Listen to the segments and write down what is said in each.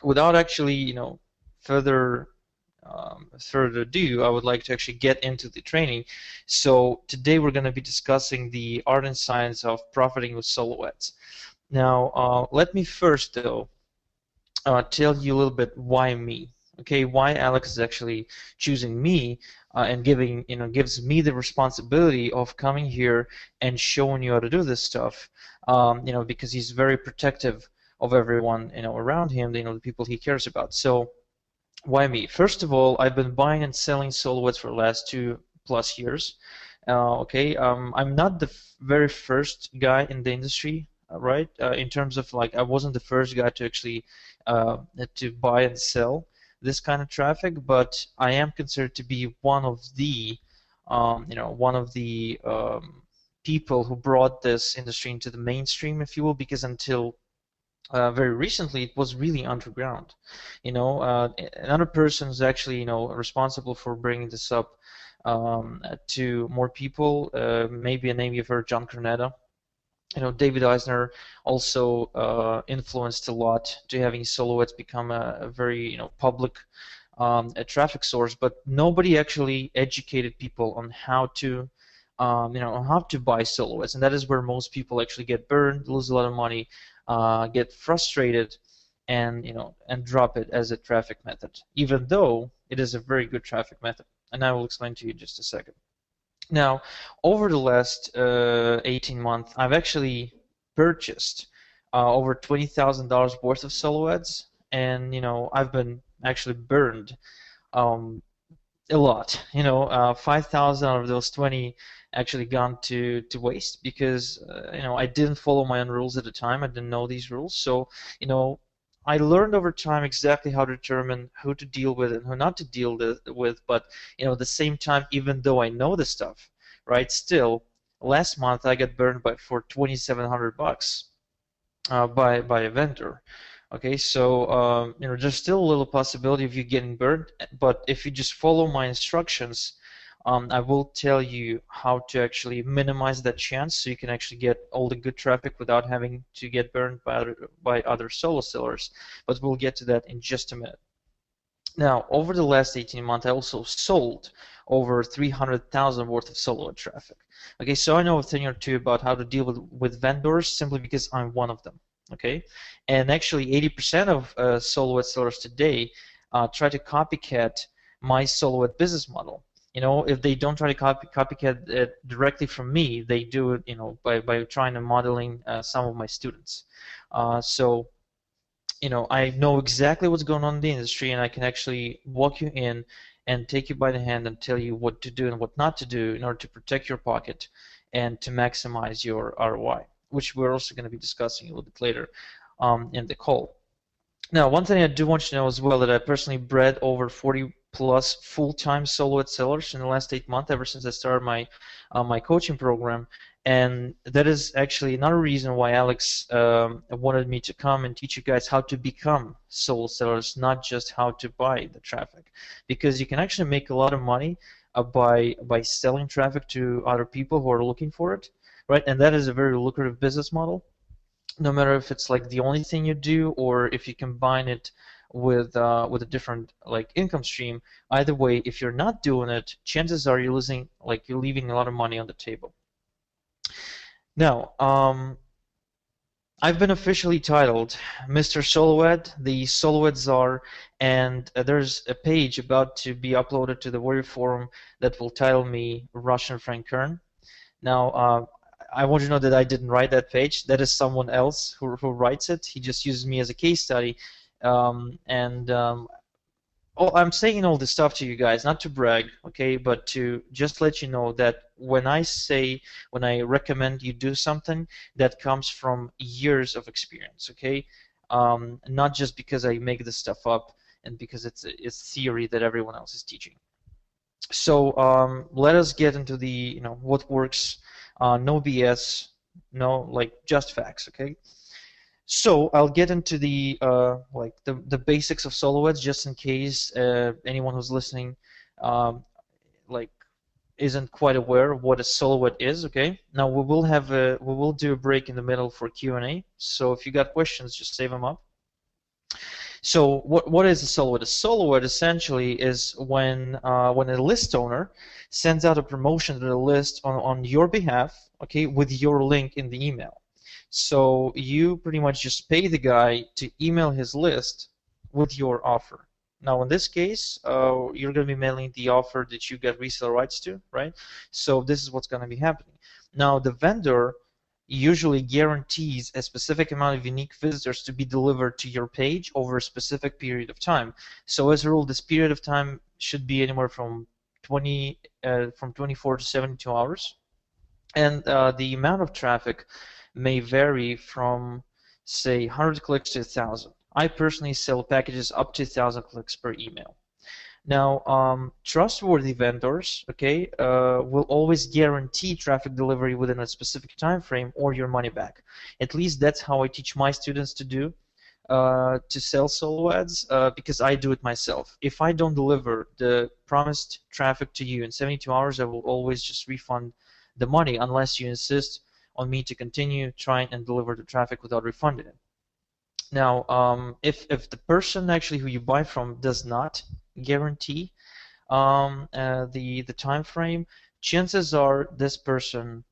without actually, further further ado, I would like to actually get into the training. So today we're going to be discussing the art and science of profiting with silhouettes. Now, let me first, though, tell you a little bit why me. Okay, why Alex is actually choosing me and gives me the responsibility of coming here and showing you how to do this stuff. Because he's very protective of everyone, around him, the people he cares about. So why me? First of all, I've been buying and selling silhouettes for the last 2+ years. Okay, I'm not the very first guy in the industry, right? In terms of like, I wasn't the first guy to actually uh, to buy and sell this kind of traffic, but I am considered to be one of the people who brought this industry into the mainstream, if you will, because until very recently it was really underground. Another person is actually responsible for bringing this up to more people. Maybe a name you've heard, John Cornetta. David Eisner also influenced a lot to having silhouettes become a very public a traffic source, but nobody actually educated people on how to on how to buy silhouettes, and that is where most people actually get burned, lose a lot of money, get frustrated, and drop it as a traffic method, even though it is a very good traffic method. And I will explain to you in just a second. Now, over the last 18 months, I've actually purchased over $20,000 worth of silhouettes, and I've been actually burned um, a lot. 5,000 out of those 20 actually gone to waste because I didn't follow my own rules at the time. I didn't know these rules, so you know I learned over time exactly how to determine who to deal with and who not to deal with. But at the same time, even though I know this stuff, right? Still, last month I got burned for 2,700 bucks by a vendor. Okay, so there's still a little possibility of you getting burned, but if you just follow my instructions, I will tell you how to actually minimize that chance so you can actually get all the good traffic without having to get burned by other solo sellers. But we'll get to that in just a minute. Now, over the last 18 months, I also sold over 300,000 worth of solo traffic. Okay, so I know a thing or two about how to deal with vendors simply because I'm one of them. Okay, and actually 80% of silhouette sellers today try to copycat my silhouette business model. If they don't try to copycat it directly from me, they do it, by trying to modeling some of my students. So I know exactly what's going on in the industry, and I can actually walk you in and take you by the hand and tell you what to do and what not to do in order to protect your pocket and to maximize your ROI, which we're also going to be discussing a little bit later in the call. Now, one thing I do want you to know as well that I personally bred over 40 plus full-time silhouette sellers in the last 8 months, ever since I started my coaching program, and that is actually another reason why Alex wanted me to come and teach you guys how to become solo sellers, not just how to buy the traffic, because you can actually make a lot of money by selling traffic to other people who are looking for it, right? And that is a very lucrative business model, no matter if it's like the only thing you do or if you combine it with a different like income stream. Either way, if you're not doing it, chances are you're leaving a lot of money on the table. Now, I've been officially titled Mr. Silhouette, the Silhouette Czar, and there's a page about to be uploaded to the Warrior Forum that will title me Russian Frank Kern. Now, I want you to know that I didn't write that page. That is someone else who writes it. He just uses me as a case study. And I'm saying all this stuff to you guys, not to brag, okay, but to just let you know that when I recommend you do something, that comes from years of experience, okay? Not just because I make this stuff up and because it's theory that everyone else is teaching. So let us get into the what works, no BS, no like just facts, okay? So I'll get into the the basics of silhouettes just in case anyone who's listening like isn't quite aware of what a silhouette is. Okay. Now we will do a break in the middle for Q&A. So if you got questions, just save them up. So what is a silhouette? A silhouette essentially is when a list owner sends out a promotion to the list on your behalf, okay, with your link in the email. So you pretty much just pay the guy to email his list with your offer. Now, in this case, you're going to be mailing the offer that you get reseller rights to, right? So this is what's going to be happening. Now, the vendor usually guarantees a specific amount of unique visitors to be delivered to your page over a specific period of time. So as a rule, this period of time should be anywhere from 24 to 72 hours. And the amount of traffic may vary from, say, 100 clicks to 1,000. I personally sell packages up to 1,000 clicks per email. Now, trustworthy vendors, okay, will always guarantee traffic delivery within a specific time frame or your money back. At least that's how I teach my students to do, to sell solo ads, because I do it myself. If I don't deliver the promised traffic to you in 72 hours, I will always just refund the money unless you insist on me to continue trying and deliver the traffic without refunding it. Now, if the person actually who you buy from does not guarantee the time frame, chances are this person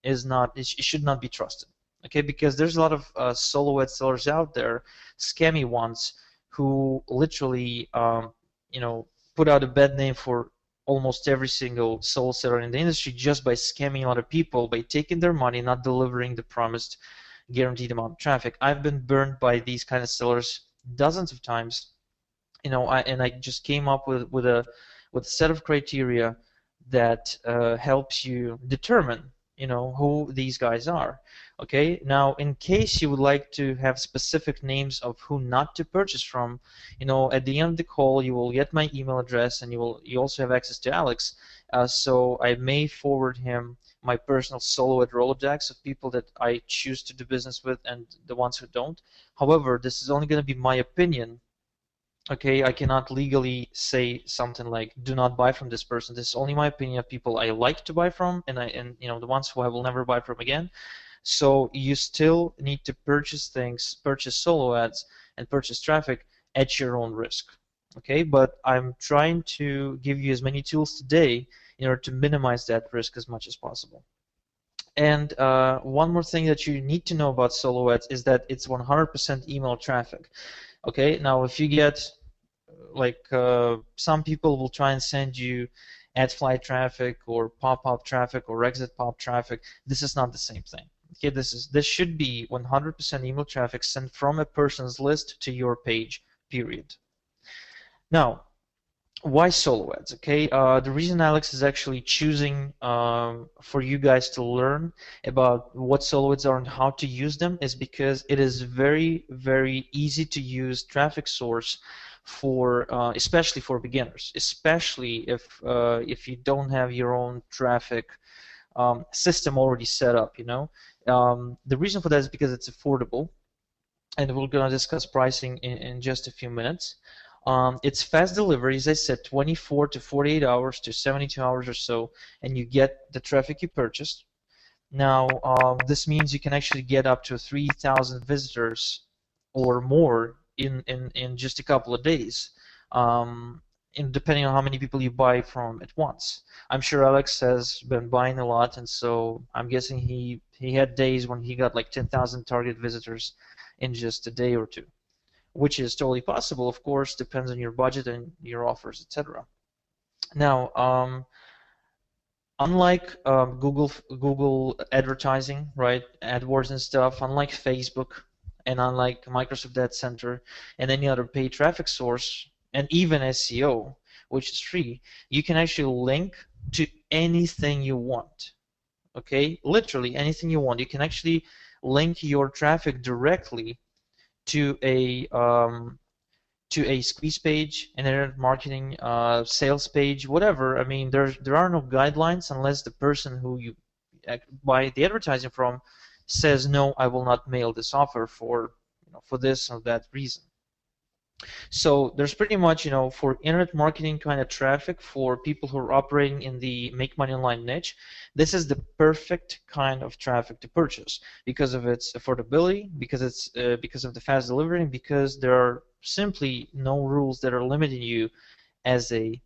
is not, it should not be trusted. Okay, because there's a lot of solo ad sellers out there, scammy ones, who literally put out a bad name for almost every single solo seller in the industry just by scamming a lot of people, by taking their money, not delivering the promised guaranteed amount of traffic. I've been burned by these kind of sellers dozens of times, I just came up with a set of criteria that helps you determine, who these guys are. Okay, now in case you would like to have specific names of who not to purchase from, at the end of the call you will get my email address, and you also have access to Alex, so I may forward him my personal solo at Rolodex of people that I choose to do business with and the ones who don't. However, this is only going to be my opinion. Okay, I cannot legally say something like "do not buy from this person." This is only my opinion of people I like to buy from, and the ones who I will never buy from again. So you still need to purchase things, purchase solo ads, and purchase traffic at your own risk. Okay, but I'm trying to give you as many tools today in order to minimize that risk as much as possible. And one more thing that you need to know about solo ads is that it's 100% email traffic. Okay, now if you get some people will try and send you ad flight traffic or pop-up traffic or exit pop traffic. This is not the same thing. Okay, this should be 100% email traffic sent from a person's list to your page, period. Now, why solo ads? Okay, the reason Alex is actually choosing for you guys to learn about what solo ads are and how to use them is because it is very, very easy to use traffic source for especially for beginners, especially if you don't have your own traffic system already set up. The reason for that is because it's affordable, and we're going to discuss pricing in just a few minutes. It's fast delivery, as I said, 24 to 48 hours to 72 hours or so, and you get the traffic you purchased. Now, this means you can actually get up to 3,000 visitors or more in just a couple of days, depending on how many people you buy from at once. I'm sure Alex has been buying a lot, and so I'm guessing he had days when he got like 10,000 target visitors in just a day or two, which is totally possible, of course, depends on your budget and your offers, etc. Now, unlike Google advertising, right, AdWords and stuff, unlike Facebook and unlike Microsoft Ad Center and any other paid traffic source, and even SEO, which is free, you can actually link to anything you want. Okay, literally anything you want. You can actually link your traffic directly to a squeeze page, an internet marketing sales page, whatever. I mean, there are no guidelines unless the person who you buy the advertising from says no, I will not mail this offer for for this or that reason. So there's pretty much, for internet marketing kind of traffic for people who are operating in the make money online niche, this is the perfect kind of traffic to purchase because of its affordability, because of the fast delivery, and because there are simply no rules that are limiting you as a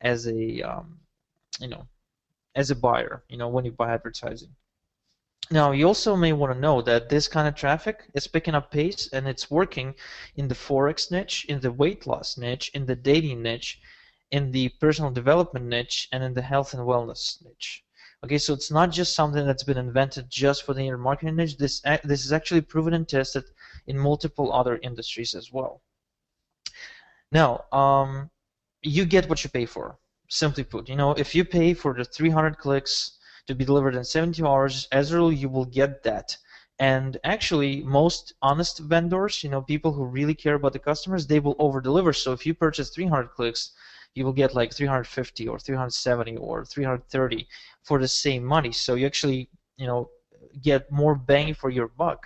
as a you know as a buyer, when you buy advertising. Now, you also may want to know that this kind of traffic is picking up pace and it's working in the Forex niche, in the weight loss niche, in the dating niche, in the personal development niche, and in the health and wellness niche. Okay, so it's not just something that's been invented just for the internet marketing niche. This is actually proven and tested in multiple other industries as well. Now, you get what you pay for. Simply put, if you pay for the 300 clicks to be delivered in 72 hours, as a rule, you will get that. And actually, most honest vendors, people who really care about the customers, they will over deliver. So if you purchase 300 clicks, you will get like 350 or 370 or 330 for the same money. So you actually, get more bang for your buck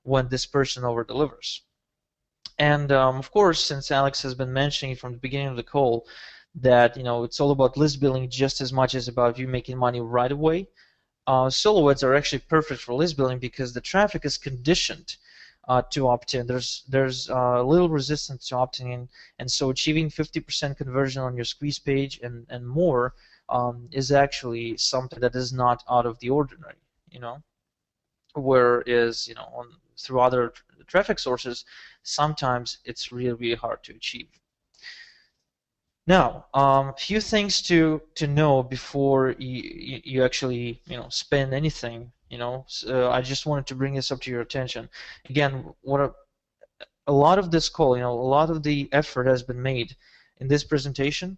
when this person over delivers. And of course, since Alex has been mentioning from the beginning of the call that it's all about list building just as much as about you making money right away, solo ads are actually perfect for list building because the traffic is conditioned to opt in. There's little resistance to opting in, and so achieving 50% conversion on your squeeze page and more is actually something that is not out of the ordinary. Whereas through other traffic sources, sometimes it's really, really hard to achieve. Now, a few things to know before you actually spend anything. I just wanted to bring this up to your attention. Again, what a lot of this call, a lot of the effort has been made in this presentation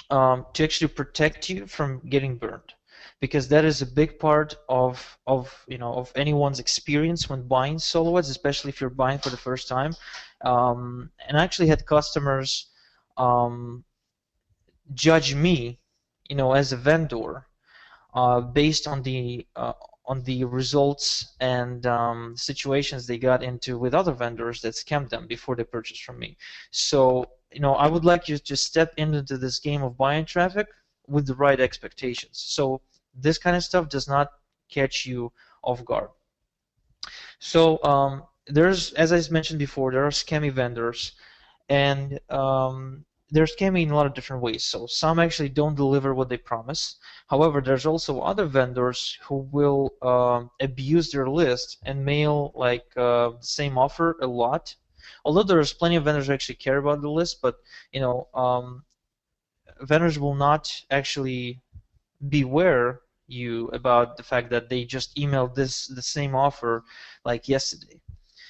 to actually protect you from getting burned, because that is a big part of anyone's experience when buying solo ads, especially if you're buying for the first time. And I actually had customers judge me, as a vendor, based on the results and situations they got into with other vendors that scammed them before they purchased from me. So, I would like you to step into this game of buying traffic with the right expectations. So this kind of stuff does not catch you off guard. So as I mentioned before, there are scammy vendors, and they're scamming in a lot of different ways. So some actually don't deliver what they promise. However, there's also other vendors who will abuse their list and mail like the same offer a lot. Although there's plenty of vendors who actually care about the list, but vendors will not actually beware you about the fact that they just emailed the same offer like yesterday.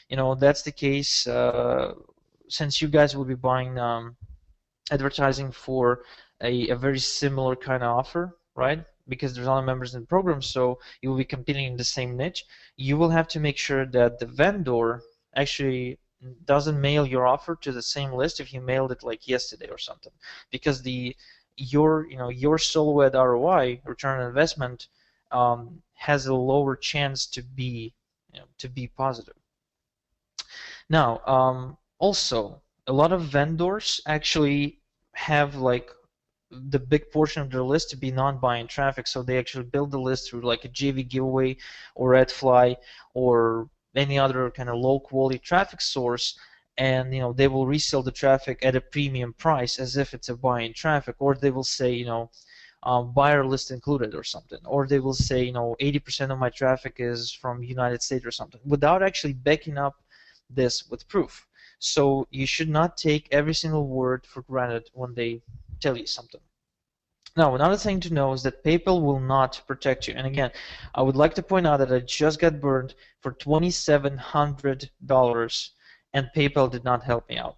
That's the case since you guys will be buying advertising for a very similar kind of offer, right? Because there's other members in the program, so you will be competing in the same niche. You will have to make sure that the vendor actually doesn't mail your offer to the same list if you mailed it like yesterday or something, because your solo ad ROI, return on investment, has a lower chance to be positive. Now, also, a lot of vendors actually have like the big portion of their list to be non-buying traffic, so they actually build the list through like a JV giveaway or AdFly or any other kind of low quality traffic source, and they will resell the traffic at a premium price as if it's a buying traffic, or they will say buyer list included or something, or they will say 80% of my traffic is from United States or something, without actually backing up this with proof. So you should not take every single word for granted when they tell you something. Now, another thing to know is that PayPal will not protect you. And again, I would like to point out that I just got burned for $2,700, and PayPal did not help me out.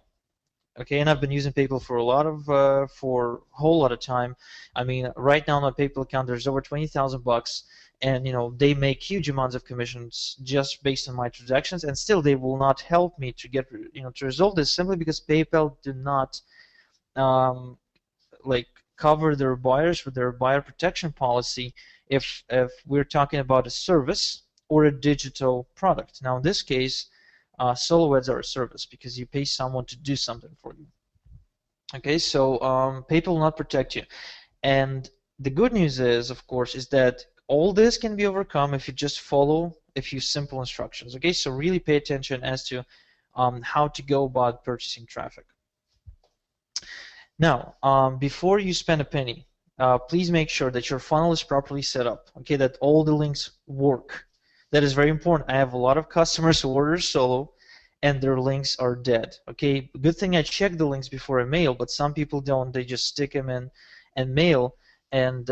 Okay, and I've been using PayPal for a whole lot of time. I mean, right now on my PayPal account, there's over 20,000 bucks, and they make huge amounts of commissions just based on my transactions, and still they will not help me to get to resolve this, simply because PayPal do not like cover their buyers with their buyer protection policy if we're talking about a service or a digital product. Now in this case, solo ads are a service because you pay someone to do something for you. Okay, so PayPal will not protect you. And the good news is, of course, is that all this can be overcome if you just follow a few simple instructions. Okay, so really pay attention as to how to go about purchasing traffic. Now, before you spend a penny, please make sure that your funnel is properly set up. Okay, that all the links work. That is very important. I have a lot of customers who order solo and their links are dead. Okay, good thing I check the links before I mail, but some people don't. They just stick them in and mail, and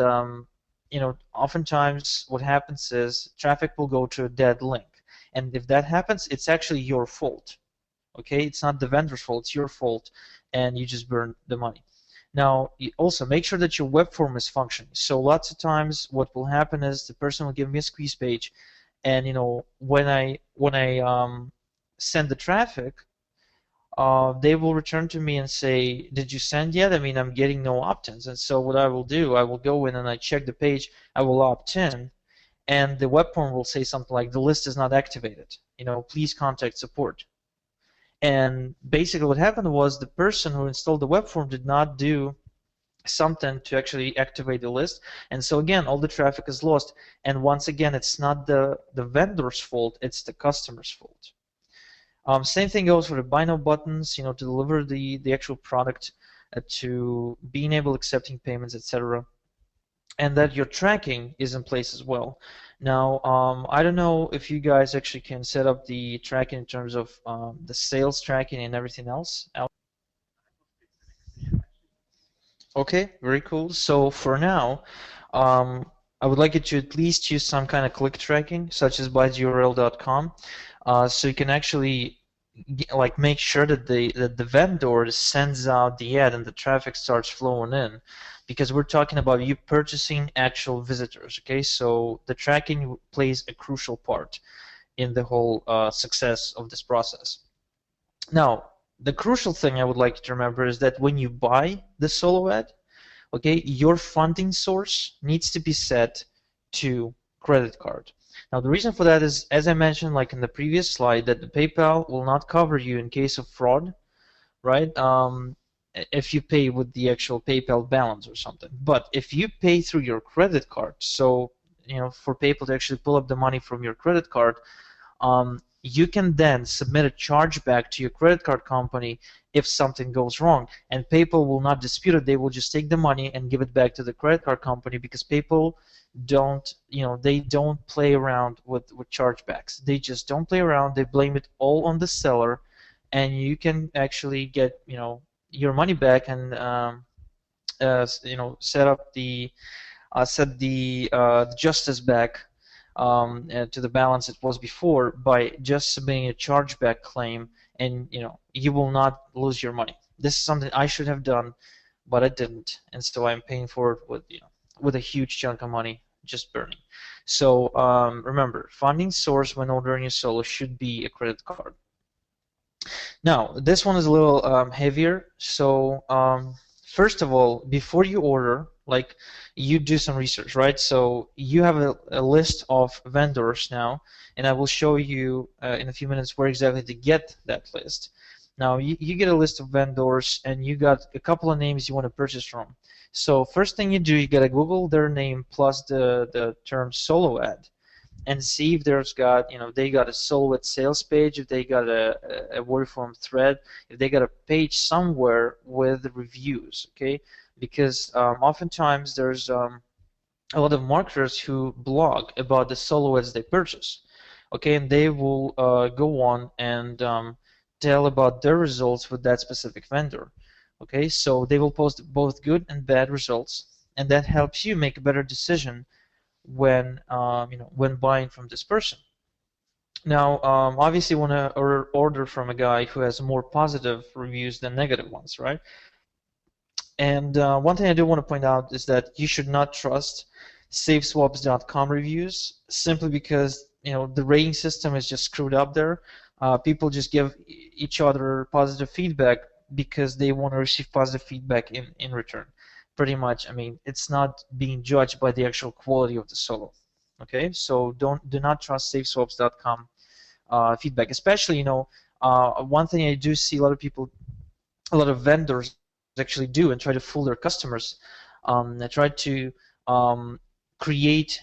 oftentimes what happens is traffic will go to a dead link, and if that happens, it's actually your fault. Okay, it's not the vendor's fault, it's your fault, and you just burn the money. Now, also make sure that your web form is functioning. So lots of times what will happen is the person will give me a squeeze page, and when I send the traffic, they will return to me and say, did you send yet? I mean, I'm getting no opt-ins. And so what I will do, I will go in and I check the page, I will opt in, and the web form will say something like, the list is not activated. Please contact support. And basically what happened was the person who installed the web form did not do something to actually activate the list, and so again all the traffic is lost, and once again it's not the vendor's fault, it's the customer's fault. Same thing goes for the buy now buttons, to deliver the actual product, to being able accepting payments, etc., and that your tracking is in place as well. Now, I don't know if you guys actually can set up the tracking in terms of the sales tracking and everything else. Okay, very cool. So for now, I would like you to at least use some kind of click tracking, such as byteurl.com, so you can actually make sure that the vendor sends out the ad and the traffic starts flowing in, because we're talking about you purchasing actual visitors. Okay, so the tracking plays a crucial part in the whole success of this process. Now, the crucial thing I would like you to remember is that when you buy the solo ad, okay, your funding source needs to be set to credit card. Now, the reason for that is, as I mentioned, like in the previous slide, that the PayPal will not cover you in case of fraud, right? If you pay with the actual PayPal balance or something. But if you pay through your credit card, so for PayPal to actually pull up the money from your credit card, you can then submit a chargeback to your credit card company if something goes wrong, and PayPal will not dispute it. They will just take the money and give it back to the credit card company, because PayPal they don't play around with chargebacks. They just don't play around. They blame it all on the seller, and you can actually get your money back and set the justice back to the balance it was before by just submitting a chargeback claim, and you will not lose your money. This is something I should have done, but I didn't, and so I'm paying for it with a huge chunk of money just burning. So remember, funding source when ordering your solo should be a credit card. Now, this one is a little heavier. So first of all, before you order, you do some research, right? So you have a list of vendors now, and I will show you in a few minutes where exactly to get that list. Now, you get a list of vendors, and you got a couple of names you want to purchase from. So first thing you do, you got to Google their name plus the term solo ad, and see if there's they got a solo ad sales page, if they got a word form thread, if they got a page somewhere with reviews, okay? Because oftentimes there's a lot of marketers who blog about the solo ads they purchase, okay, and they will go on and tell about their results with that specific vendor, okay? So they will post both good and bad results, and that helps you make a better decision when when buying from this person. Now, obviously, you want to order from a guy who has more positive reviews than negative ones, right? And one thing I do want to point out is that you should not trust SafeSwaps.com reviews, simply because the rating system is just screwed up there. People just give each other positive feedback because they want to receive positive feedback in return. Pretty much, I mean, it's not being judged by the actual quality of the solo. Okay, so do not trust SafeSwaps.com feedback. Especially, one thing I do see a lot of people, a lot of vendors actually do and try to fool their customers. They try to um, create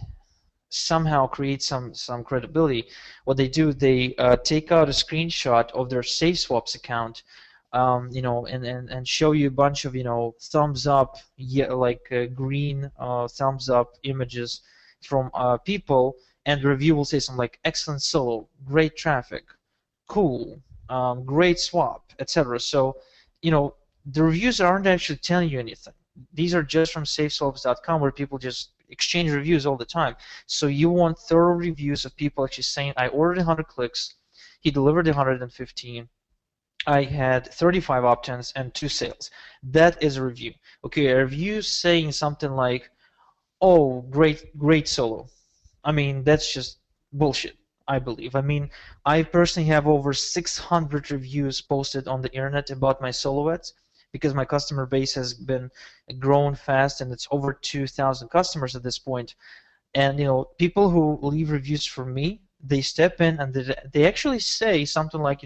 somehow create some credibility. What they do, they take out a screenshot of their SafeSwaps account, and show you a bunch of thumbs up, yeah, like green thumbs up images from people, and the review will say something like excellent solo, great traffic, cool, great swap, etc. So, the reviews aren't actually telling you anything. These are just from safeswaps.com, where people just exchange reviews all the time. So you want thorough reviews of people actually saying, I ordered 100 clicks, he delivered 115, I had 35 opt-ins and 2 sales. That is a review. Okay, a review saying something like, oh, great solo. I mean, that's just bullshit, I believe. I mean, I personally have over 600 reviews posted on the internet about my soloettes, because my customer base has been grown fast, and it's over 2,000 customers at this point. And people who leave reviews for me, they step in and they actually say something like,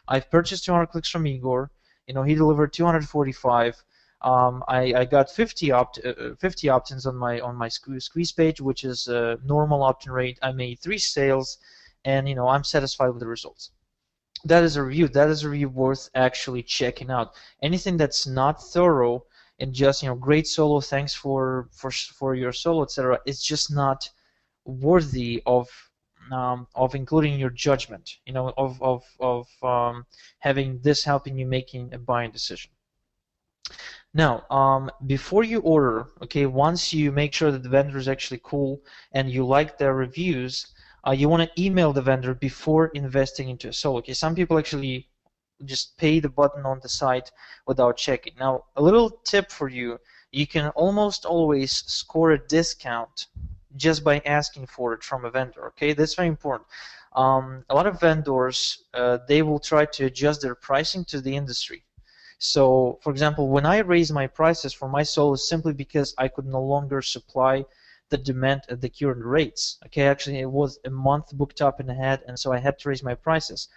I've purchased 200 clicks from Igor. He delivered 245. I got 50 opt-ins on my squeeze page, which is a normal opt-in rate. I made 3 sales, and I'm satisfied with the results. That is a review. That is a review worth actually checking out. Anything that's not thorough and just great solo, thanks for your solo, etc., it's just not worthy of including your judgment. Of having this helping you making a buying decision. Now, before you order, okay, once you make sure that the vendor is actually cool and you like their reviews, you want to email the vendor before investing into a solo. Okay, some people actually just pay the button on the site without checking. Now, a little tip for you: you can almost always score a discount just by asking for it from a vendor. Okay, that's very important. A lot of vendors, they will try to adjust their pricing to the industry. So, for example, when I raised my prices for my solos, simply because I could no longer supply the demand at the current rates. Okay, actually, it was a month booked up in ahead, and so I had to raise my prices.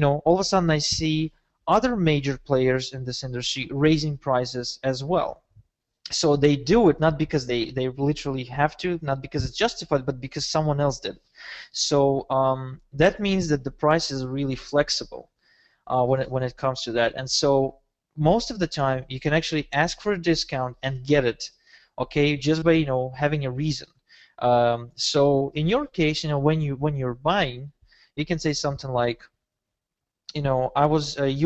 All of a sudden, I see other major players in this industry raising prices as well. So they do it not because they literally have to, not because it's justified, but because someone else did. So that means that the price is really flexible when it comes to that. And so most of the time, you can actually ask for a discount and get it, okay, just by having a reason. So in your case, when you're buying, you can say something like, you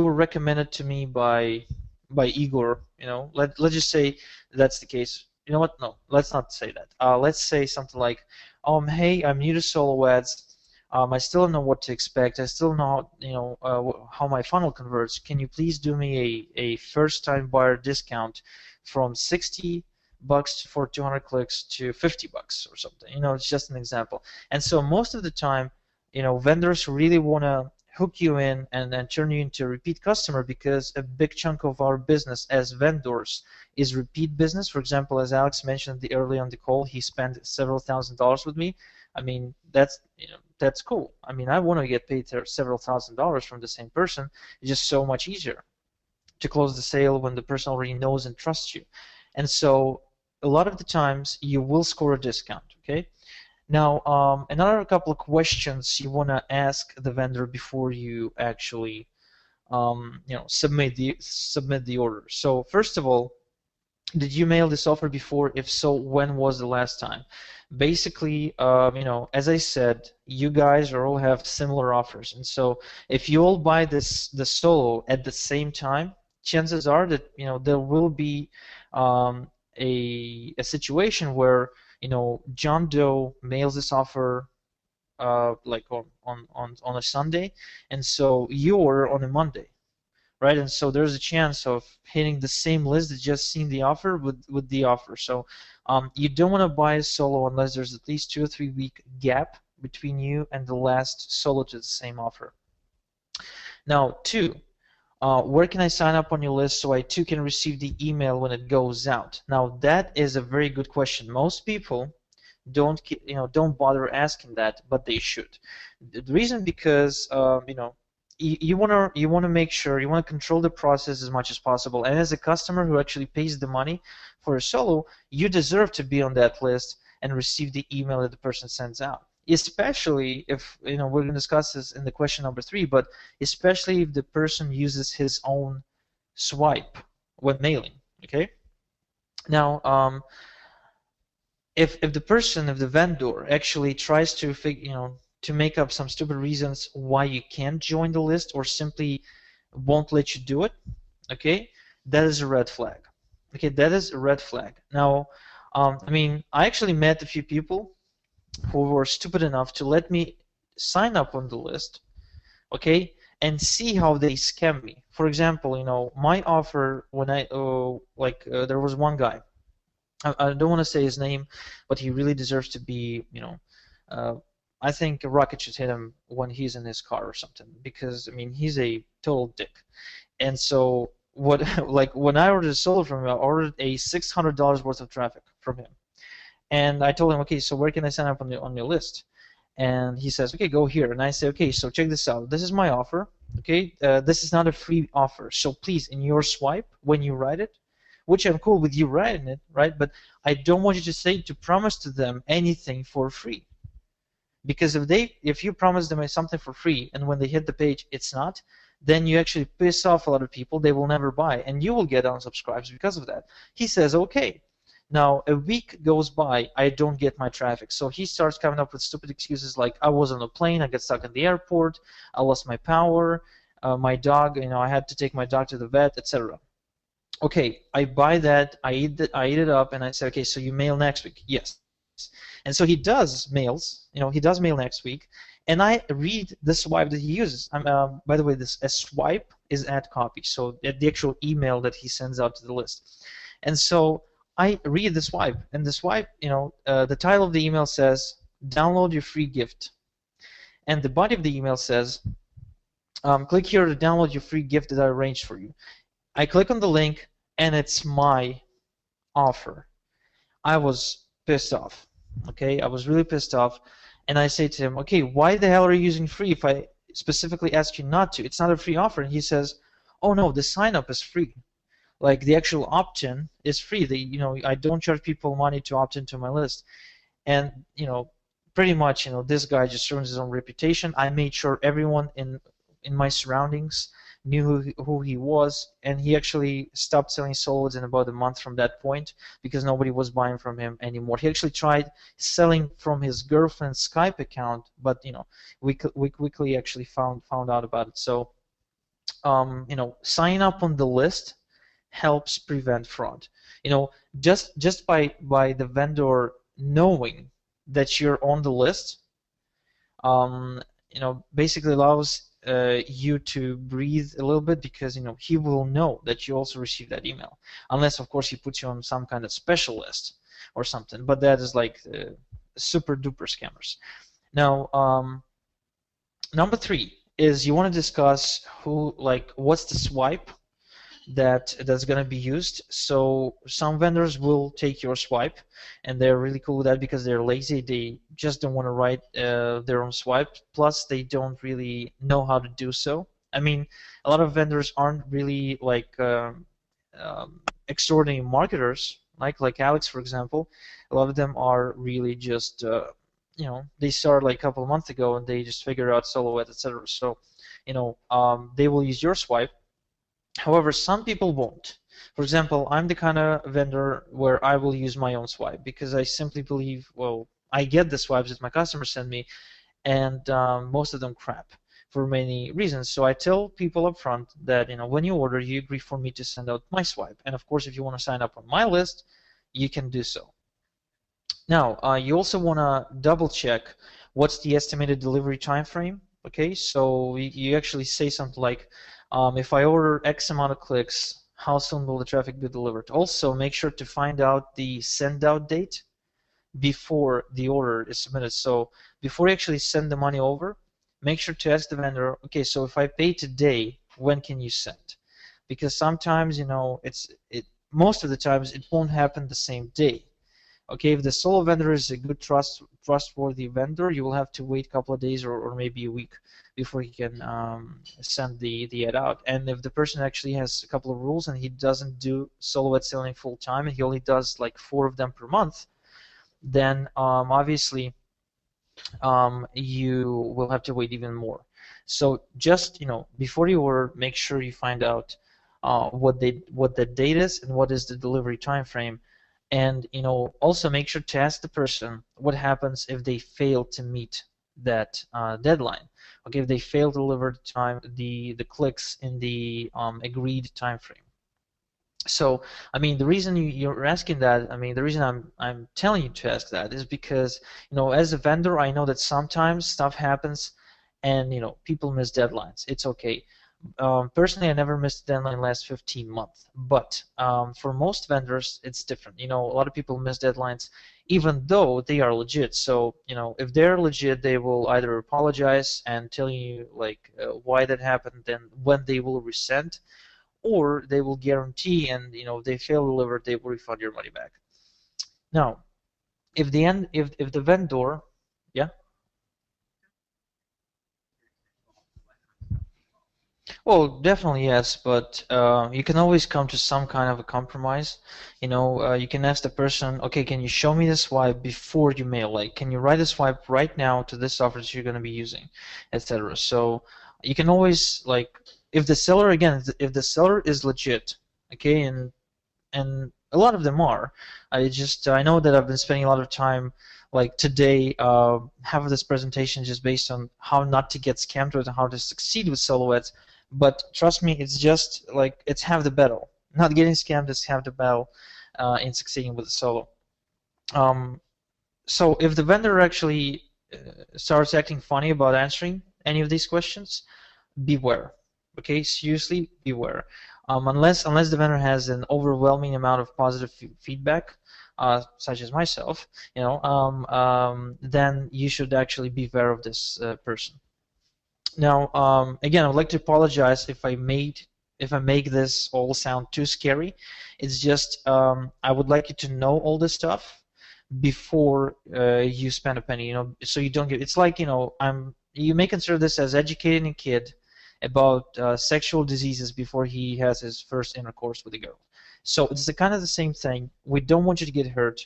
were recommended to me by Igor. Let's just say that's the case. You know what? No, let's not say that. Let's say something like, hey, I'm new to solo ads. I still don't know what to expect. I still know, how my funnel converts. Can you please do me a first-time buyer discount from $60 for 200 clicks to $50 or something? It's just an example. And so most of the time, vendors really want to hook you in and then turn you into a repeat customer, because a big chunk of our business as vendors is repeat business. For example, as Alex mentioned early on the call, he spent several $1,000s with me. I mean, that's cool. I mean, I want to get paid several $1,000s from the same person. It's just so much easier to close the sale when the person already knows and trusts you. And so a lot of the times you will score a discount, okay? Now, another couple of questions you want to ask the vendor before you actually, submit the order. So first of all, did you mail this offer before? If so, when was the last time? Basically, as I said, you guys all have similar offers, and so if you all buy the solo at the same time, chances are that there will be a situation where John Doe mails this offer like on a Sunday, and so you order on a Monday, right? And so there's a chance of hitting the same list that just seen the offer with the offer. So you don't want to buy a solo unless there's at least 2 or 3 week gap between you and the last solo to the same offer. Now, 2. Where can I sign up on your list so I too can receive the email when it goes out? Now, that is a very good question. Most people don't bother asking that, but they should. The reason because you want to make sure you want to control the process as much as possible. And as a customer who actually pays the money for a solo, you deserve to be on that list and receive the email that the person sends out. Especially if we're going to discuss this in the question number 3, but especially if the person uses his own swipe when mailing. Okay. Now, if the vendor actually tries to to make up some stupid reasons why you can't join the list or simply won't let you do it, okay, that is a red flag. Okay, that is a red flag. Now, I actually met a few people who were stupid enough to let me sign up on the list, okay, and see how they scam me. For example, my offer when there was one guy. I don't want to say his name, but he really deserves to be, uh, I think a rocket should hit him when he's in his car or something, because he's a total dick. And so what, like when I ordered a solo from him, I ordered a $600 worth of traffic from him, and I told him, okay, so where can I sign up on your list? And he says, okay, go here. And I say, okay, so check this out. This is my offer. Okay, this is not a free offer. So please, in your swipe, when you write it, which I'm cool with you writing it, right? But I don't want you to promise to them anything for free. Because if you promise them something for free and when they hit the page it's not, then you actually piss off a lot of people. They will never buy, and you will get unsubscribes because of that. He says, okay. Now a week goes by, I don't get my traffic. So he starts coming up with stupid excuses like I was on a plane, I got stuck in the airport, I lost my power, my dog, I had to take my dog to the vet, etc. Okay, I buy that, I eat it up, and I say, okay, so you mail next week? Yes. And so he does mails, he does mail next week, and I read the swipe that he uses. By the way, a swipe is add copy, so the actual email that he sends out to the list. And so I read the swipe, and the swipe, the title of the email says, download your free gift. And the body of the email says, click here to download your free gift that I arranged for you. I click on the link, and it's my offer. I was pissed off. Okay, I was really pissed off, and I say to him, okay, why the hell are you using free if I specifically asked you not to? It's not a free offer. And he says, oh no, the sign up is free. Like the actual opt-in is free. I don't charge people money to opt into my list. And pretty much, this guy just ruins his own reputation. I made sure everyone in my surroundings knew who he was, and he actually stopped selling solos in about a month from that point because nobody was buying from him anymore. He actually tried selling from his girlfriend's Skype account, but we quickly actually found out about it. So sign up on the list helps prevent fraud. Just by the vendor knowing that you're on the list, basically allows you to breathe a little bit, because he will know that you also received that email, unless of course he puts you on some kind of special list or something, but that is like super duper scammers. Now number 3 is you want to discuss what's the swipe that's going to be used. So some vendors will take your swipe, and they're really cool with that because they're lazy. They just don't want to write their own swipe. Plus, they don't really know how to do so. A lot of vendors aren't really extraordinary marketers, like Alex, for example. A lot of them are really just they started like a couple of months ago and they just figured out Silhouette, etc. So they will use your swipe. However, some people won't. For example, I'm the kind of vendor where I will use my own swipe because I simply believe, well, I get the swipes that my customers send me, and most of them crap for many reasons. So I tell people up front that when you order, you agree for me to send out my swipe. And of course, if you want to sign up on my list, you can do so. Now, you also want to double check what's the estimated delivery time frame. Okay, so you actually say something like, if I order X amount of clicks, how soon will the traffic be delivered? Also, make sure to find out the send out date before the order is submitted. So before you actually send the money over, make sure to ask the vendor, okay, so if I pay today, when can you send? Because sometimes, most of the times it won't happen the same day. Okay, if the solo vendor is a good trustworthy vendor, you will have to wait a couple of days or maybe a week before he can send the ad out. And if the person actually has a couple of rules and he doesn't do solo ad selling full time and he only does like 4 of them per month, then obviously you will have to wait even more. So just before you order, make sure you find out what the date is and what is the delivery time frame, and also make sure to ask the person what happens if they fail to meet that deadline. Okay, if they fail to deliver the clicks in the agreed time frame. So, I mean, the reason you're asking that, I mean, the reason I'm telling you to ask that is because, as a vendor, I know that sometimes stuff happens and, people miss deadlines. It's okay. Personally, I never missed a deadline last 15 months, but for most vendors, it's different. A lot of people miss deadlines even though they are legit. So, if they're legit, they will either apologize and tell you like why that happened, then when they will resend, or they will guarantee, and if they fail to deliver, they will refund your money back. Now, if the vendor, yeah. Well, definitely yes, but you can always come to some kind of a compromise. You can ask the person, okay, can you show me the swipe before you mail? Like, can you write a swipe right now to this offer that you're going to be using, etc. So you can always like, if the seller, again, if the seller is legit, okay, and a lot of them are. I know that I've been spending a lot of time like today having this presentation just based on how not to get scammed with and how to succeed with solo ads. But trust me, it's just like it's half the battle. Not getting scammed is half the battle in succeeding with the solo. Um, so if the vendor actually starts acting funny about answering any of these questions, beware. Okay, seriously, beware. Unless the vendor has an overwhelming amount of positive feedback, such as myself, then you should actually be aware of this person. Now, again, I would like to apologize if I make this all sound too scary. It's just I would like you to know all this stuff before you spend a penny. So you don't get. It's like you may consider this as educating a kid about sexual diseases before he has his first intercourse with a girl. So it's the kind of the same thing. We don't want you to get hurt.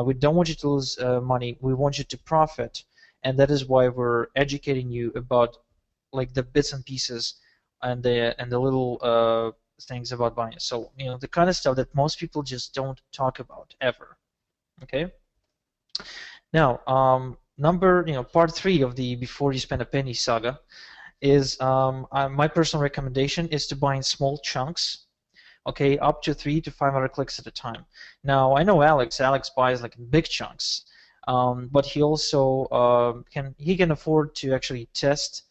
We don't want you to lose money. We want you to profit, and that is why we're educating you about like the bits and pieces and the little things about buying. So the kind of stuff that most people just don't talk about ever. Okay. Now, part 3 of the before you spend a penny saga is my personal recommendation is to buy in small chunks, okay, up to 300 to 500 clicks at a time. Now, I know Alex buys like in big chunks, but he also can afford to actually test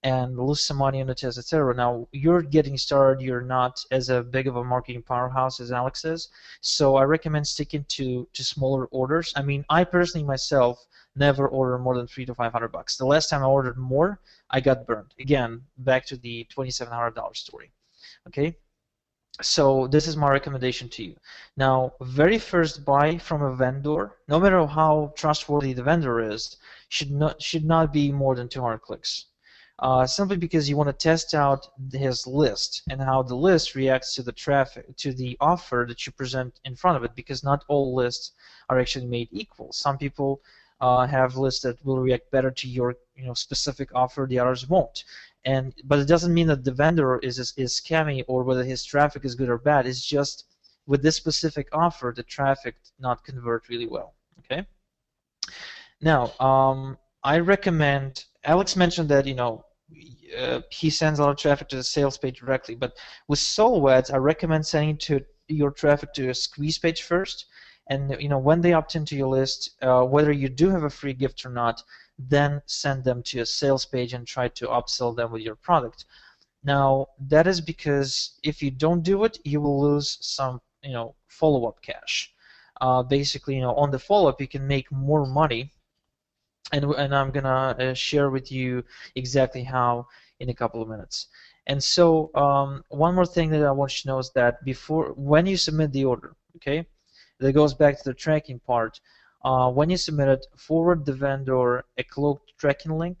and lose some money on the test, etc. Now, you're getting started, you're not as a big of a marketing powerhouse as Alex is, so I recommend sticking to smaller orders. I mean, I personally myself never order more than 300 to 500 bucks. The last time I ordered more, I got burned. Again, back to the $2,700 story. Okay, so this is my recommendation to you. Now, very first buy from a vendor, no matter how trustworthy the vendor is, should not be more than 200 clicks. Simply because you want to test out his list and how the list reacts to the traffic, to the offer that you present in front of it, because not all lists are actually made equal. Some people have lists that will react better to your specific offer, the others won't. But it doesn't mean that the vendor is scammy or whether his traffic is good or bad. It's just with this specific offer, the traffic not convert really well. Okay. Now, I recommend. Alex mentioned that he sends a lot of traffic to the sales page directly, but with solo ads, I recommend sending your traffic to a squeeze page first, and when they opt into your list, whether you do have a free gift or not, then send them to a sales page and try to upsell them with your product. Now, that is because if you don't do it, you will lose some follow-up cash. Basically, on the follow-up, you can make more money. And I'm gonna share with you exactly how in a couple of minutes. And so one more thing that I want you to know is that when you submit the order, okay, that goes back to the tracking part. When you submit it, forward the vendor a cloaked tracking link.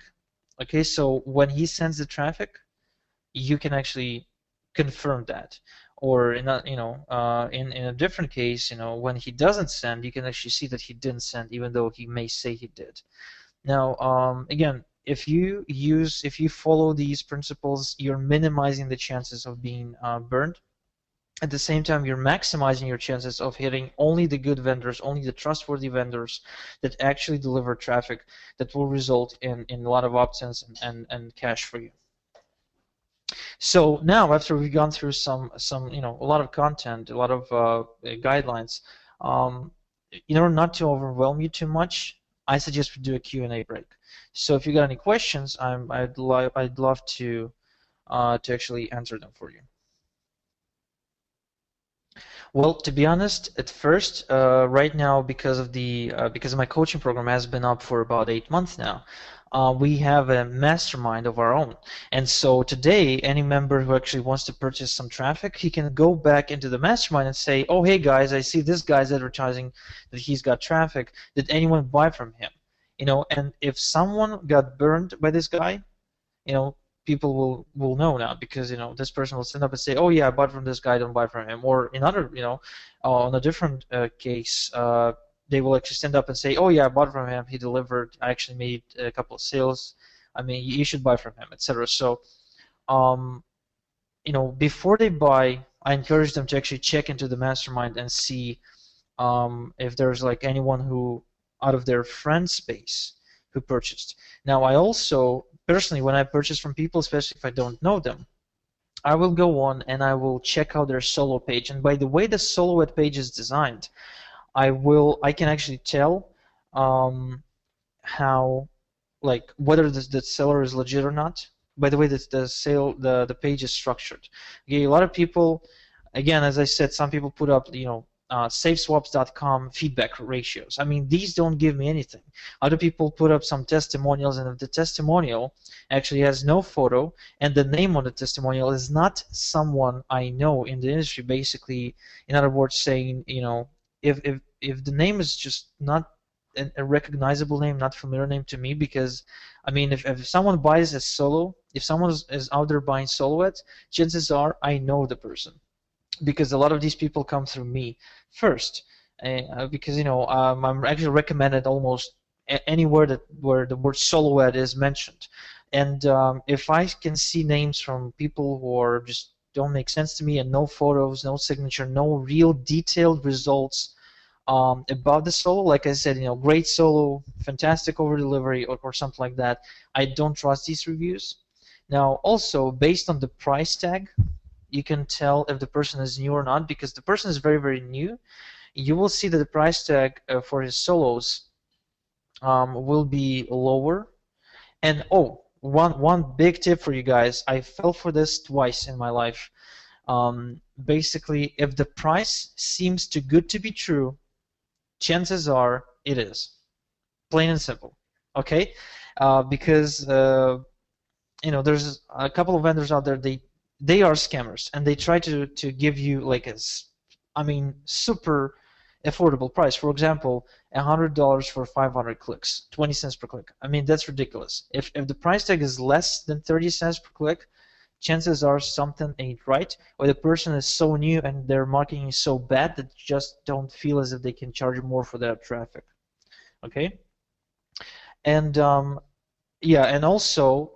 Okay, so when he sends the traffic, you can actually confirm that. Or in a, in a different case, when he doesn't send, you can actually see that he didn't send, even though he may say he did. Now, again, if you follow these principles, you're minimizing the chances of being burned. At the same time, you're maximizing your chances of hitting only the good vendors, only the trustworthy vendors that actually deliver traffic that will result in a lot of opt-ins and cash for you. So now, after we've gone through a lot of content, a lot of guidelines, in order not to overwhelm you too much, I suggest we do a Q&A break. So if you got any questions, I'd love to actually answer them for you. Well, to be honest, at first, right now, because of my coaching program has been up for about 8 months now, we have a mastermind of our own. And so today, any member who actually wants to purchase some traffic, he can go back into the mastermind and say, oh, hey guys, I see this guy's advertising that he's got traffic. Did anyone buy from him? And if someone got burned by this guy, people will know now, because this person will stand up and say, oh yeah, I bought from this guy, don't buy from him. Or in other, on a different case, they will actually stand up and say, oh yeah, I bought from him, he delivered, I actually made a couple of sales, I mean, you should buy from him, etc. So before they buy, I encourage them to actually check into the mastermind and see if there's like anyone who out of their friend space who purchased. Now, I also personally, when I purchase from people, especially if I don't know them, I will go on and I will check out their solo page. And by the way the solo page is designed, I can actually tell how, like, whether the seller is legit or not. By the way that the page is structured. Okay, a lot of people, again, as I said, some people put up safeswaps.com feedback ratios. I mean, these don't give me anything. Other people put up some testimonials, and if the testimonial actually has no photo and the name on the testimonial is not someone I know in the industry, basically, in other words, saying, if the name is just not a recognizable name, not familiar name to me, because I mean, if someone buys a solo, if someone is out there buying solo ads, chances are I know the person, because a lot of these people come through me first, because I'm actually recommended almost anywhere where the word solo ad is mentioned. And if I can see names from people who are just don't make sense to me, and no photos, no signature, no real detailed results about the solo, like I said, great solo, fantastic over delivery, or something like that, I don't trust these reviews. Now, also based on the price tag, you can tell if the person is new or not, because the person is very, very new. You will see that the price tag for his solos will be lower. And one big tip for you guys, I fell for this twice in my life. Basically, if the price seems too good to be true, chances are it is. Plain and simple. Okay? Because there's a couple of vendors out there, they are scammers, and they try to give you like super affordable price. For example, $100 for 500 clicks, 20 cents per click. I mean, that's ridiculous. If the price tag is less than 30 cents per click, chances are something ain't right, or the person is so new and their marketing is so bad that just don't feel as if they can charge more for their traffic. Okay? And yeah, and also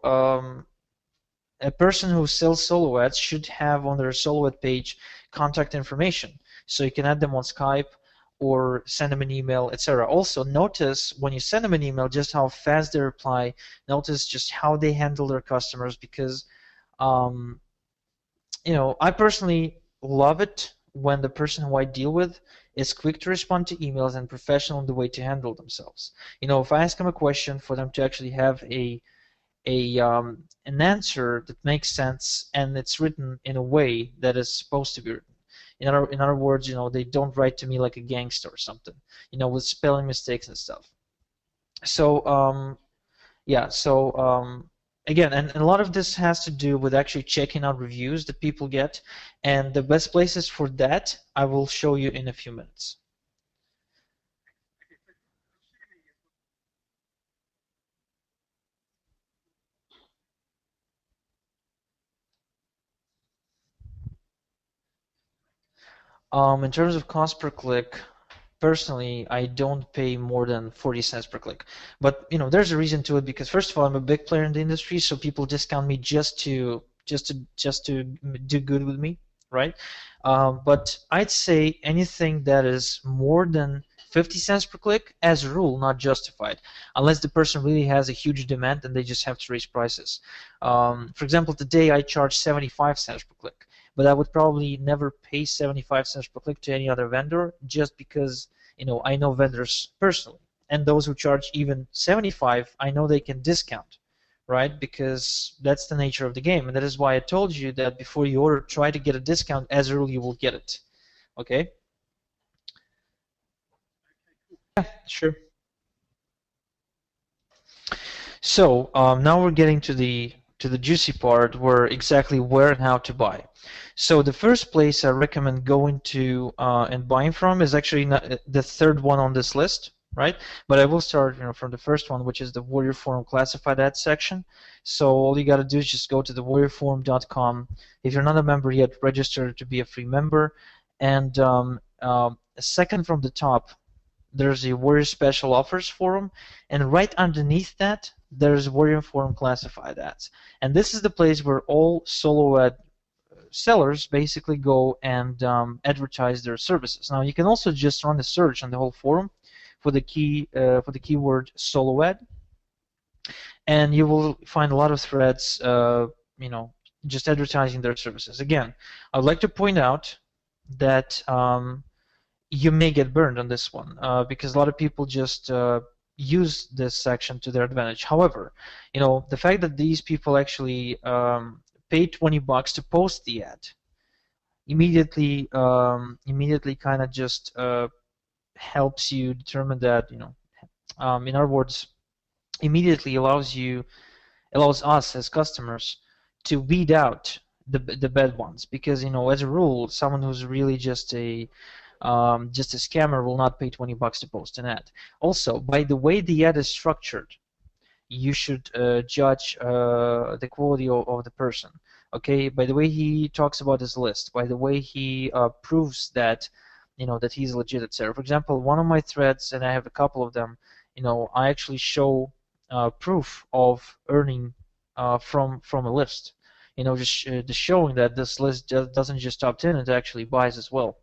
a person who sells solo ads should have on their solo ad page contact information, so you can add them on Skype or send them an email, etc. Also, notice when you send them an email just how fast they reply. Notice just how they handle their customers, because I personally love it when the person who I deal with is quick to respond to emails and professional in the way to handle themselves. If I ask them a question, for them to actually have an answer that makes sense, and it's written in a way that is supposed to be written. In other words, they don't write to me like a gangster or something, with spelling mistakes and stuff. So yeah, so again, and a lot of this has to do with actually checking out reviews that people get, and the best places for that I will show you in a few minutes. In terms of cost per click, personally, I don't pay more than 40 cents per click. But there's a reason to it because first of all, I'm a big player in the industry, so people discount me just to do good with me, right? But I'd say anything that is more than 50 cents per click, as a rule, not justified, unless the person really has a huge demand and they just have to raise prices. For example, today I charge 75 cents per click, but I would probably never pay 75 cents per click to any other vendor just because I know vendors personally, and those who charge even 75, I know they can discount, right? Because that's the nature of the game, and that is why I told you that before you order, try to get a discount. As early you will get it. Okay? Yeah, sure. So now we're getting to the juicy part, where exactly where and how to buy. So the first place I recommend going to and buying from is actually not the third one on this list, right? But I will start, from the first one, which is the Warrior Forum classified ads section. So all you got to do is just go to the warriorforum.com. If you're not a member yet, register to be a free member. And second from the top, there's a Warrior Special Offers forum, and right underneath that, there's Warrior Forum Classified Ads. And this is the place where all solo ad sellers basically go and advertise their services. Now, you can also just run a search on the whole forum for the keyword solo ad, and you will find a lot of threads, just advertising their services. Again, I'd like to point out that you may get burned on this one because a lot of people just use this section to their advantage. However, the fact that these people actually pay $20 to post the ad immediately kind of just helps you determine that, in other words, immediately allows us as customers to weed out the bad ones, because as a rule, someone who's really just a scammer will not pay $20 to post an ad. Also, by the way the ad is structured, you should judge the quality of the person. Okay, by the way he talks about his list, by the way he proves that that he's legit, etc. For example, one of my threads, and I have a couple of them, I actually show proof of earning from a list. Just showing that this list doesn't just opt in; it actually buys as well.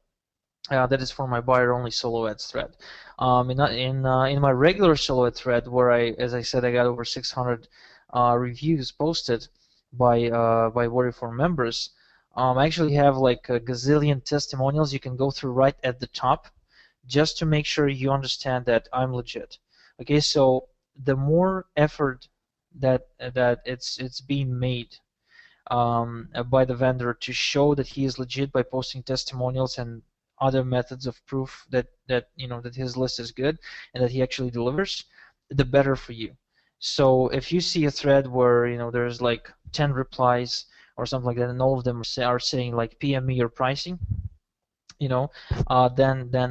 That is for my buyer-only solo ads thread. In my regular solo ad thread, where as I said, I got over 600 reviews posted by Warrior Forum members. I actually have like a gazillion testimonials you can go through right at the top, just to make sure you understand that I'm legit. Okay, so the more effort that it's being made by the vendor to show that he is legit by posting testimonials and other methods of proof that his list is good and that he actually delivers, the better for you. So if you see a thread where there's like 10 replies or something like that, and all of them are saying like PM me your pricing, then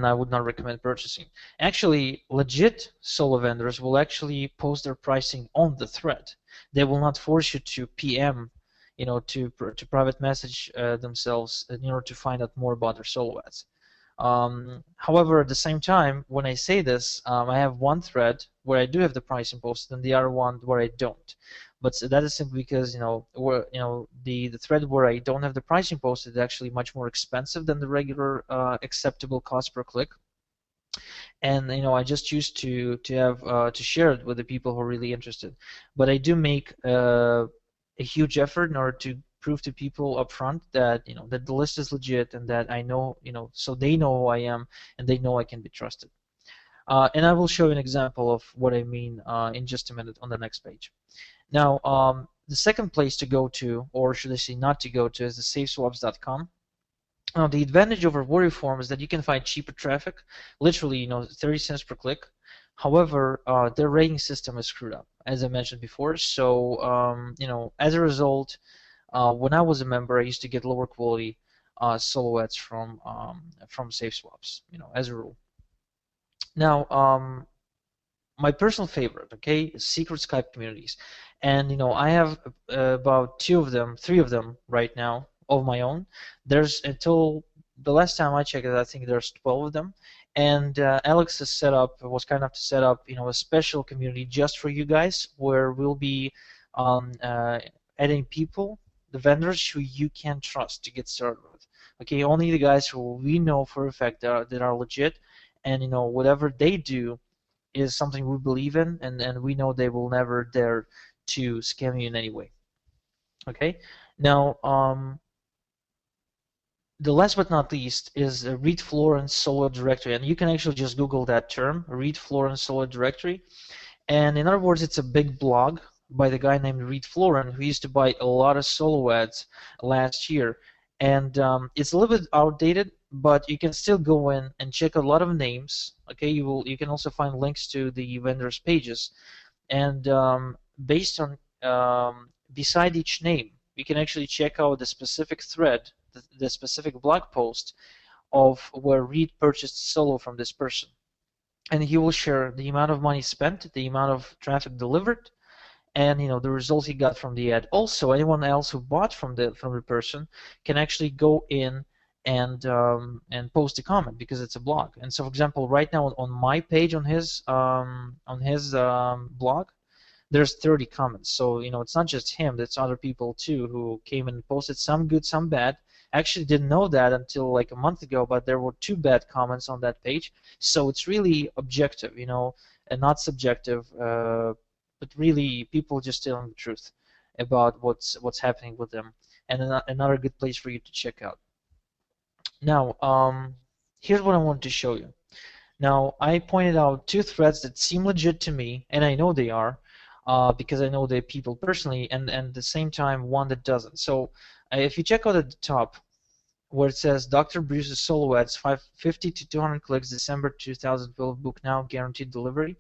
I would not recommend purchasing. Actually, legit solo vendors will actually post their pricing on the thread. They will not force you to PM, to private message themselves in order to find out more about their solo ads. However, at the same time, when I say this, I have one thread where I do have the pricing posted, and the other one where I don't. But that is simply because the thread where I don't have the pricing posted is actually much more expensive than the regular acceptable cost per click, and I just choose to have to share it with the people who are really interested. But I do make a huge effort in order to prove to people up front that that the list is legit, and that I know, so they know who I am and they know I can be trusted. And I will show you an example of what I mean in just a minute on the next page. Now, the second place to go to, or should I say not to go to, is the safeswaps.com. Now, the advantage over Warrior Forum is that you can find cheaper traffic, literally 30 cents per click. However, their rating system is screwed up, as I mentioned before. So, as a result, when I was a member, I used to get lower quality solo ads from SafeSwaps, as a rule. Now, my personal favorite, okay, is secret Skype communities, and I have about three of them right now of my own. There's until the last time I checked it, I think there's 12 of them. And Alex has set up was kind enough to set up, a special community just for you guys, where we'll be adding people, the vendors who you can trust to get started with. Okay, only the guys who we know for a fact that are legit, and whatever they do is something we believe in, and we know they will never dare to scam you in any way. Okay, now the last but not least is Reed Florence Solo Directory, and you can actually just Google that term, Reed Florence Solo Directory. And in other words, it's a big blog by the guy named Reed Florin, who used to buy a lot of solo ads last year. And it's a little bit outdated, but you can still go in and check a lot of names. Okay, you can also find links to the vendors' pages, and based on beside each name, you can actually check out the specific thread, the specific blog post of where Reed purchased solo from this person. And he will share the amount of money spent, the amount of traffic delivered, and the results he got from the ad. Also, anyone else who bought from the person can actually go in and post a comment, because it's a blog. And so, for example, right now on my page on his blog, there's 30 comments. So it's not just him, it's other people too who came and posted, some good, some bad. Actually didn't know that until like a month ago, but there were 2 bad comments on that page. So it's really objective, and not subjective, but really people just telling the truth about what's happening with them, and another good place for you to check out. Now, here's what I wanted to show you. Now, I pointed out 2 threads that seem legit to me, and I know they are, because I know the people personally, and at the same time one that doesn't. So if you check out at the top where it says Dr. Bruce's solo ads, 50 to 200 clicks, December 2012, book now, guaranteed delivery.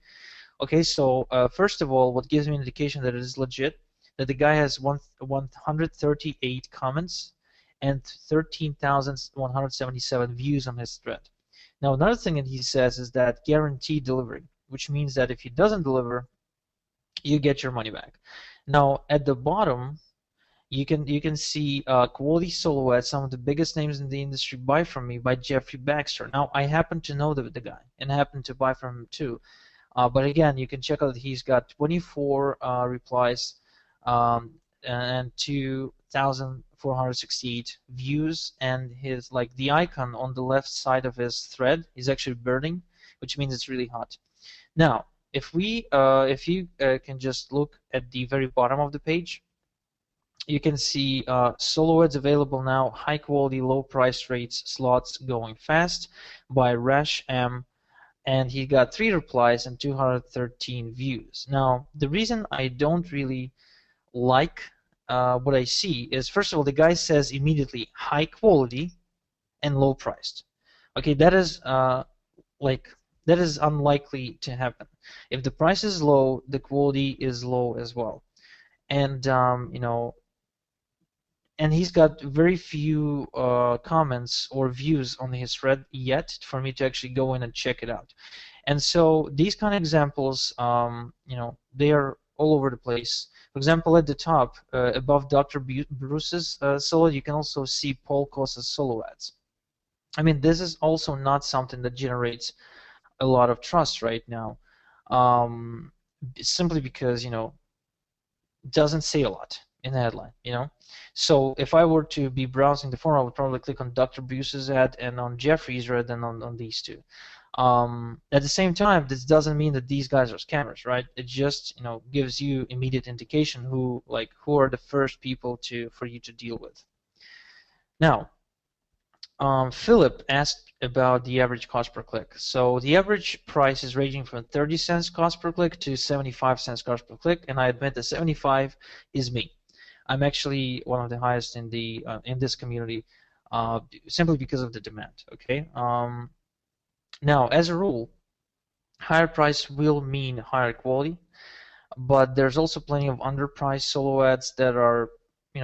Okay, so first of all, what gives me an indication that it is legit, that the guy has 138 comments and 13,177 views on his thread. Now, another thing that he says is that guaranteed delivery, which means that if he doesn't deliver, you get your money back. Now, at the bottom, you can see quality solo ads. Some of the biggest names in the industry buy from me by Jeffrey Baxter. Now, I happen to know the guy and happen to buy from him too. But again, you can check out that he's got 24 replies and 2,468 views, and his the icon on the left side of his thread is actually burning, which means it's really hot. Now, if you can just look at the very bottom of the page, you can see solo ads available now, high quality, low price rates, slots going fast by Rash M, and he got 3 replies and 213 views. Now, the reason I don't really like what I see is, first of all, the guy says immediately high quality and low priced. Okay, that is unlikely to happen. If the price is low, the quality is low as well. And and he's got very few comments or views on his thread yet for me to actually go in and check it out. And so these kind of examples, they are all over the place. For example, at the top, above Dr. Bruce's solo, you can also see Paul Kosa's solo ads. I mean, this is also not something that generates a lot of trust right now, simply because, it doesn't say a lot in the headline, So if I were to be browsing the forum, I would probably click on Dr. Bruce's ad and on Jeffrey's rather than on these 2. At the same time, this doesn't mean that these guys are scammers, right? It just gives you immediate indication who are the first people for you to deal with. Now, Philip asked about the average cost per click. So the average price is ranging from 30 cents cost per click to 75 cents cost per click, and I admit that 75 is me. I'm actually one of the highest in this community, simply because of the demand. Okay. Now, as a rule, higher price will mean higher quality, but there's also plenty of underpriced solo ads that are,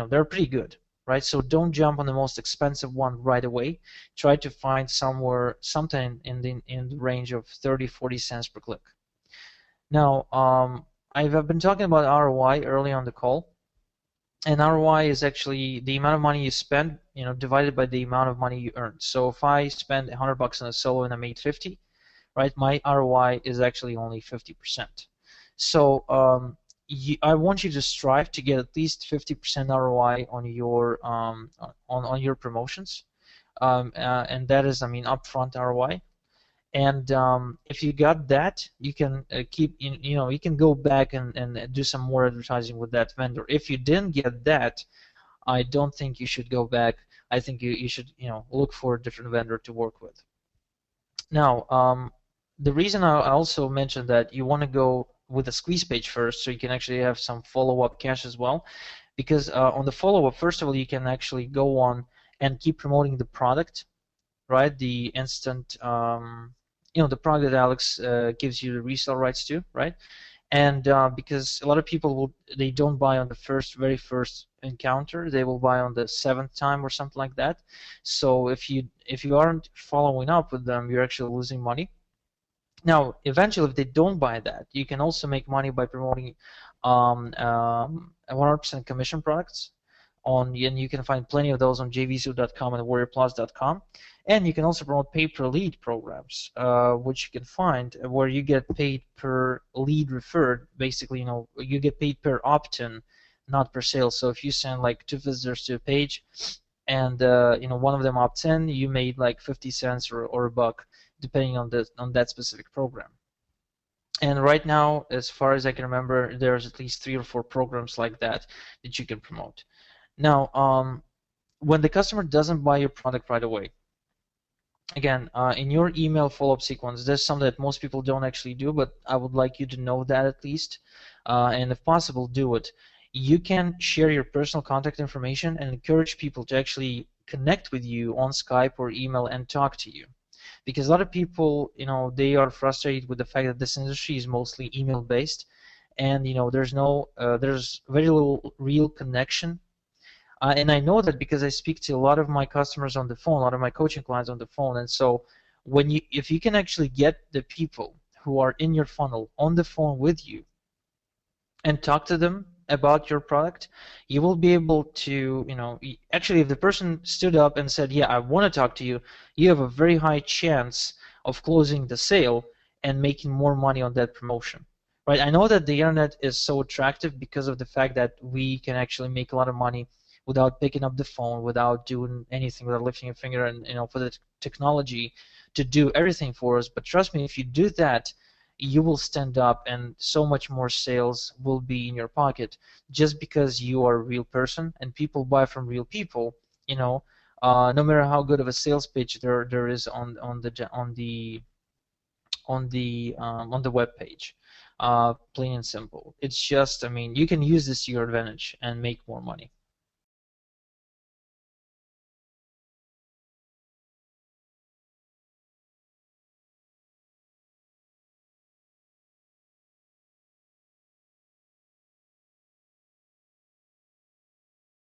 they're pretty good, right? So don't jump on the most expensive one right away. Try to find something in the range of 30-40 cents per click. Now, I've been talking about ROI early on the call, And ROI is actually the amount of money you spend, divided by the amount of money you earn. So if I spend $100 on a solo and I made 50, right, my ROI is actually only 50%. So I want you to strive to get at least 50% ROI on your promotions, and that is, I mean, upfront ROI. And if you got that, you can you can go back and do some more advertising with that vendor. If you didn't get that, I don't think you should go back. I think you should look for a different vendor to work with. Now, the reason I also mentioned that you want to go with a squeeze page first, so you can actually have some follow-up cash as well, because on the follow-up, first of all, you can actually go on and keep promoting the product, right? The instant, the product that Alex gives you the resale rights to, right? And because a lot of people they don't buy on the very first encounter, they will buy on the seventh time or something like that. So if you aren't following up with them, you're actually losing money. Now, eventually, if they don't buy that, you can also make money by promoting 100% commission products and you can find plenty of those on jvzoo.com and warriorplus.com. And you can also promote pay-per-lead programs, which you can find where you get paid per lead referred. Basically, you get paid per opt-in, not per sale. So if you send like 2 visitors to a page, and one of them opts in, you made like 50 cents or a buck, depending on that specific program. And right now, as far as I can remember, there's at least 3 or 4 programs like that you can promote. Now, when the customer doesn't buy your product right away, again, in your email follow-up sequence, there's something that most people don't actually do, but I would like you to know that at least, and if possible, do it. You can share your personal contact information and encourage people to actually connect with you on Skype or email and talk to you. Because a lot of people, they are frustrated with the fact that this industry is mostly email-based, and there's very little real connection. And I know that because I speak to a lot of my customers on the phone, a lot of my coaching clients on the phone. And so if you can actually get the people who are in your funnel on the phone with you and talk to them about your product, you will be able to, actually, if the person stood up and said, yeah, I want to talk to you, you have a very high chance of closing the sale and making more money on that promotion. Right? I know that the internet is so attractive because of the fact that we can actually make a lot of money without picking up the phone, without doing anything, without lifting a finger, and for the technology to do everything for us. But trust me, if you do that, you will stand up and so much more sales will be in your pocket just because you are a real person and people buy from real people. No matter how good of a sales pitch there is on the web page. Plain and simple. It's just, I mean, you can use this to your advantage and make more money.